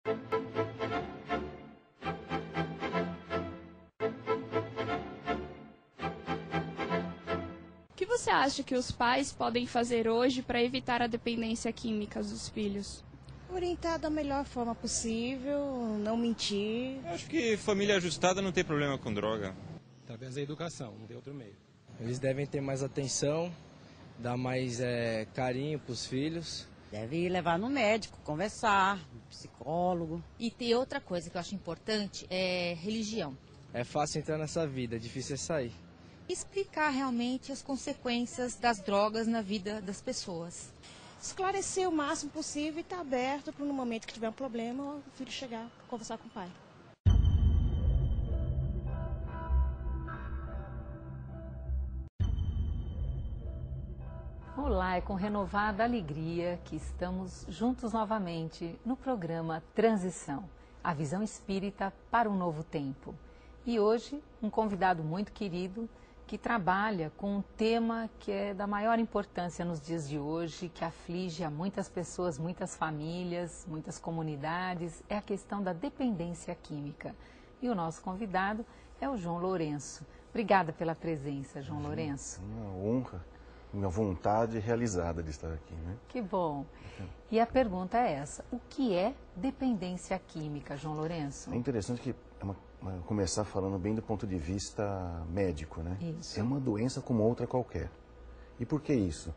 O que você acha que os pais podem fazer hoje para evitar a dependência química dos filhos? Orientar da melhor forma possível, não mentir. Eu acho que família ajustada não tem problema com droga. Através da educação, não tem outro meio. Eles devem ter mais atenção, dar mais carinho para os filhos. Deve levar no médico, conversar, no psicólogo. E tem outra coisa que eu acho importante, é religião. É fácil entrar nessa vida, difícil é sair. Explicar realmente as consequências das drogas na vida das pessoas. Esclarecer o máximo possível e estar aberto para no momento que tiver um problema, o filho chegar para conversar com o pai. Olá, é com renovada alegria que estamos juntos novamente no programa Transição, a visão espírita para um novo tempo. E hoje, um convidado muito querido que trabalha com um tema que é da maior importância nos dias de hoje, que aflige a muitas pessoas, muitas famílias, muitas comunidades, é a questão da dependência química. E o nosso convidado é o João Lourenço. Obrigada pela presença, João Lourenço. Uma honra, minha vontade realizada de estar aqui, né? Que bom. E a pergunta é essa, o que é dependência química, João Lourenço? É interessante que começar falando bem do ponto de vista médico, né? Isso. É uma doença como outra qualquer. E por que isso?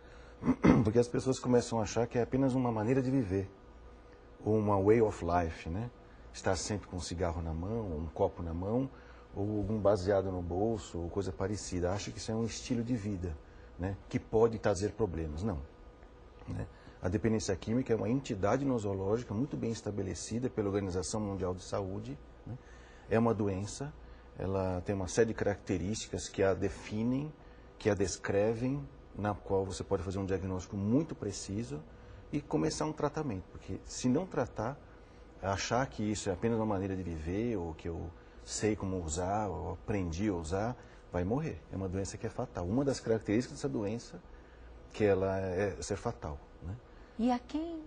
Porque as pessoas começam a achar que é apenas uma maneira de viver, ou uma way of life, né? Estar sempre com um cigarro na mão, um copo na mão, ou algum baseado no bolso, ou coisa parecida. Acha que isso é um estilo de vida, né? Que pode trazer problemas. Não. Né? A dependência química é uma entidade nosológica muito bem estabelecida pela Organização Mundial de Saúde, né? É uma doença, ela tem uma série de características que a definem, que a descrevem, na qual você pode fazer um diagnóstico muito preciso e começar um tratamento. Porque se não tratar, achar que isso é apenas uma maneira de viver, ou que eu sei como usar, ou aprendi a usar, vai morrer. É uma doença que é fatal. Uma das características dessa doença, que ela é ser fatal. Né? E a quem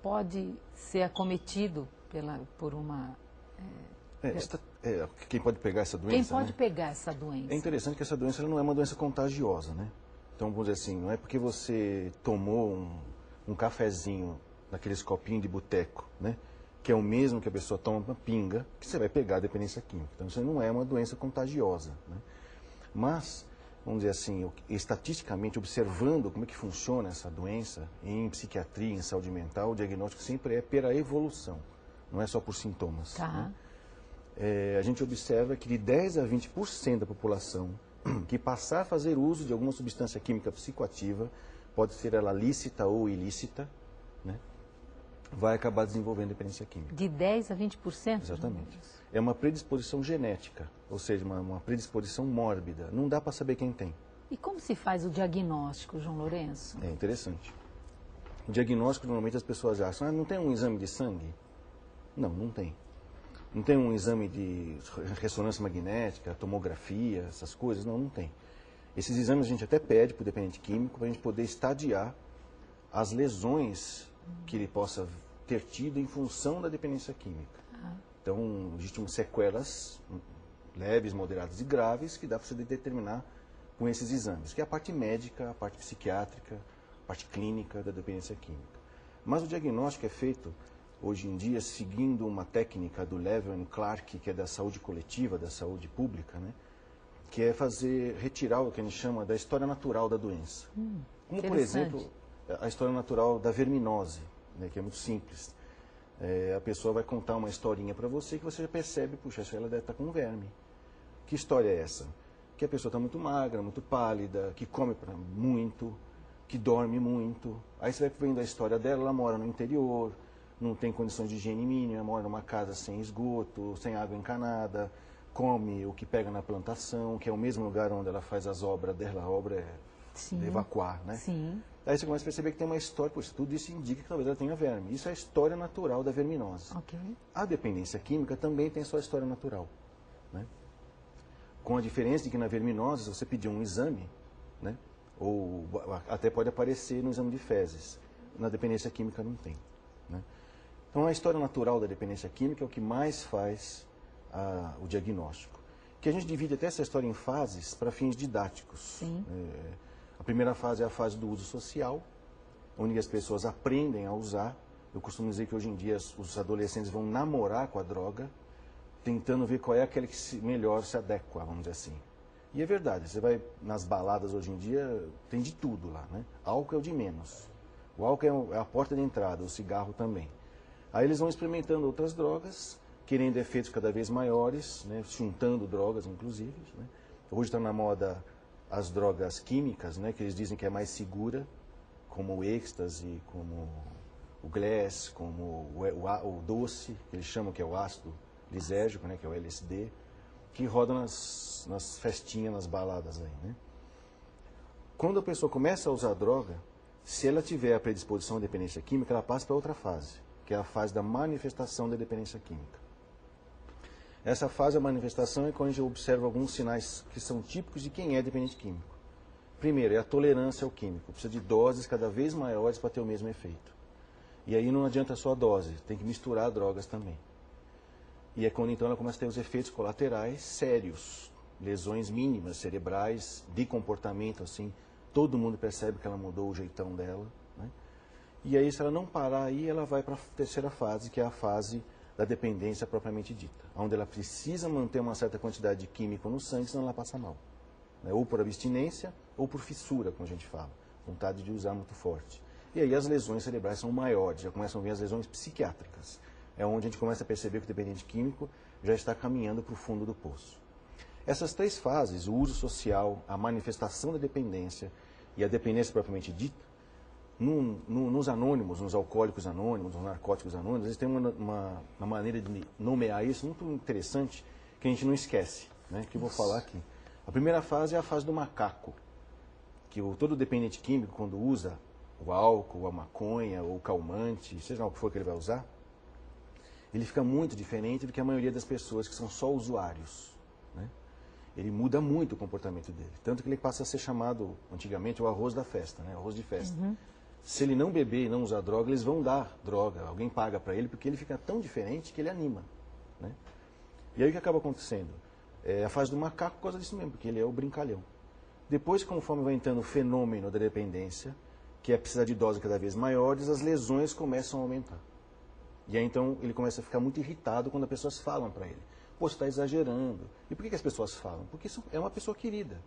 pode ser acometido por uma... Quem pode pegar essa doença? Quem pode né? pegar essa doença? É interessante que essa doença ela não é uma doença contagiosa, né? Então, vamos dizer assim, não é porque você tomou um cafezinho naqueles copinhos de boteco, né? Que é o mesmo que a pessoa toma uma pinga, que você vai pegar a dependência química. Então, isso não é uma doença contagiosa, né? Mas, vamos dizer assim, estatisticamente, observando como é que funciona essa doença, em psiquiatria, em saúde mental, o diagnóstico sempre é pela evolução, não é só por sintomas. Tá. Né? A gente observa que de 10 a 20% da população que passar a fazer uso de alguma substância química psicoativa, pode ser ela lícita ou ilícita, né, vai acabar desenvolvendo dependência química. De 10 a 20%? Exatamente. É uma predisposição genética, ou seja, uma predisposição mórbida. Não dá para saber quem tem. E como se faz o diagnóstico, João Lourenço? É interessante. O diagnóstico, normalmente as pessoas acham, não tem um exame de sangue? Não, não tem. Não tem um exame de ressonância magnética, tomografia, essas coisas? Não, não tem. Esses exames a gente até pede para o dependente químico para a gente poder estadiar as lesões que ele possa ter tido em função da dependência química. Então, existem sequelas leves, moderadas e graves que dá para você determinar com esses exames, que é a parte médica, a parte psiquiátrica, a parte clínica da dependência química. Mas o diagnóstico é feito hoje em dia, seguindo uma técnica do Levin Clark, que é da saúde coletiva, da saúde pública, né? Que é retirar o que a gente chama da história natural da doença. Como, por exemplo, a história natural da verminose, né? Que é muito simples. A pessoa vai contar uma historinha para você que você já percebe, puxa, ela deve estar com um verme. Que história é essa? Que a pessoa está muito magra, muito pálida, que come muito, que dorme muito. Aí você vai vendo a história dela, ela mora no interior, não tem condições de higiene mínima, mora numa casa sem esgoto, sem água encanada, come o que pega na plantação, que é o mesmo lugar onde ela faz as obras dela, a obra é de evacuar, né? Sim. Aí você começa a perceber que tem uma história, pois tudo isso indica que talvez ela tenha verme. Isso é a história natural da verminose. Okay. A dependência química também tem sua história natural, né? Com a diferença de que na verminose, se você pedir um exame, né? Ou até pode aparecer no exame de fezes. Na dependência química não tem, né? Então, a história natural da dependência química é o que mais faz o diagnóstico. Que a gente divide até essa história em fases para fins didáticos. Sim. A primeira fase é a fase do uso social, onde as pessoas aprendem a usar. Eu costumo dizer que hoje em dia os adolescentes vão namorar com a droga, tentando ver qual é aquele que melhor se adequa, vamos dizer assim. E é verdade, você vai nas baladas hoje em dia, tem de tudo lá, né? Álcool é o de menos. O álcool é a porta de entrada, o cigarro também. Aí eles vão experimentando outras drogas, querendo efeitos cada vez maiores, né? Juntando drogas, inclusive. Né? Hoje está na moda as drogas químicas, né? Que eles dizem que é mais segura, como o êxtase, como o glass, como o doce, que eles chamam que é o ácido lisérgico, né? Que é o LSD, que roda nas festinhas, nas baladas aí, né? Quando a pessoa começa a usar droga, se ela tiver a predisposição à dependência química, ela passa para outra fase, que é a fase da manifestação da dependência química. Essa fase da manifestação é quando a gente observa alguns sinais que são típicos de quem é dependente químico. Primeiro, é a tolerância ao químico. Precisa de doses cada vez maiores para ter o mesmo efeito. E aí não adianta só a dose, tem que misturar drogas também. E é quando então ela começa a ter os efeitos colaterais sérios, lesões mínimas cerebrais, de comportamento, assim, todo mundo percebe que ela mudou o jeitão dela, né? E aí, se ela não parar aí, ela vai para a terceira fase, que é a fase da dependência propriamente dita, onde ela precisa manter uma certa quantidade de químico no sangue, senão ela passa mal, né? Ou por abstinência, ou por fissura, como a gente fala, vontade de usar muito forte. E aí as lesões cerebrais são maiores, já começam a vir as lesões psiquiátricas. É onde a gente começa a perceber que o dependente químico já está caminhando para o fundo do poço. Essas três fases, o uso social, a manifestação da dependência e a dependência propriamente dita, nos anônimos, nos alcoólicos anônimos, nos narcóticos anônimos, eles têm uma maneira de nomear isso muito interessante, que a gente não esquece, né, que eu vou falar aqui. A primeira fase é a fase do macaco, que todo dependente químico, quando usa o álcool, a maconha, ou o calmante, seja lá o que for que ele vai usar, ele fica muito diferente do que a maioria das pessoas que são só usuários, né? Ele muda muito o comportamento dele. Tanto que ele passa a ser chamado, antigamente, o arroz da festa, né? Arroz de festa. Uhum. Se ele não beber e não usar droga, eles vão dar droga. Alguém paga para ele, porque ele fica tão diferente que ele anima, né? E aí o que acaba acontecendo? É a fase do macaco por causa disso mesmo, porque ele é o brincalhão. Depois, conforme vai entrando o fenômeno da dependência, que é precisar de doses cada vez maiores, as lesões começam a aumentar. E aí então ele começa a ficar muito irritado quando as pessoas falam para ele. Pô, você está exagerando. E por que as pessoas falam? Porque isso é uma pessoa querida.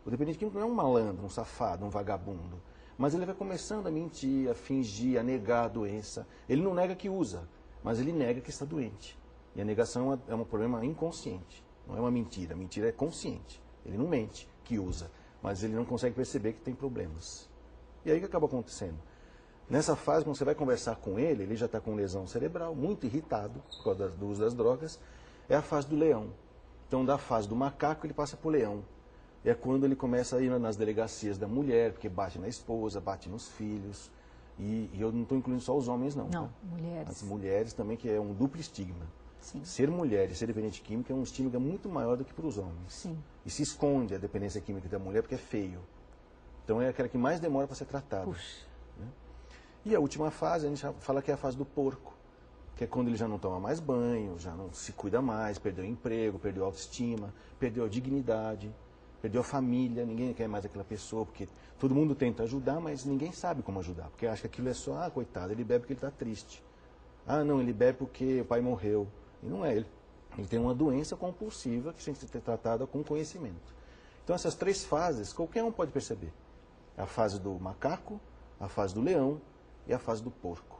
O dependente químico não é um malandro, um safado, um vagabundo. Mas ele vai começando a mentir, a fingir, a negar a doença. Ele não nega que usa, mas ele nega que está doente. E a negação é um problema inconsciente. Não é uma mentira. A mentira é consciente. Ele não mente que usa, mas ele não consegue perceber que tem problemas. E aí o que acaba acontecendo? Nessa fase, quando você vai conversar com ele já está com lesão cerebral, muito irritado por causa do uso das drogas, é a fase do leão. Então, da fase do macaco, ele passa para o leão. É quando ele começa a ir nas delegacias da mulher, porque bate na esposa, bate nos filhos. E eu não estou incluindo só os homens, não. Não, tá? mulheres. As mulheres também, que é um duplo estigma. Sim. Ser mulher e ser dependente químico é um estigma muito maior do que para os homens. Sim. E se esconde a dependência química da mulher porque é feio. Então, é aquela que mais demora para ser tratada. Puxa. E a última fase, a gente fala que é a fase do porco, que é quando ele já não toma mais banho, já não se cuida mais, perdeu o emprego, perdeu a autoestima, perdeu a dignidade, perdeu a família, ninguém quer mais aquela pessoa, porque todo mundo tenta ajudar, mas ninguém sabe como ajudar, porque acha que aquilo é só, coitado, ele bebe porque ele está triste. Não, ele bebe porque o pai morreu. E não é ele. Ele tem uma doença compulsiva que tem que ser tratada com conhecimento. Então essas três fases, qualquer um pode perceber. A fase do macaco, a fase do leão e a fase do porco.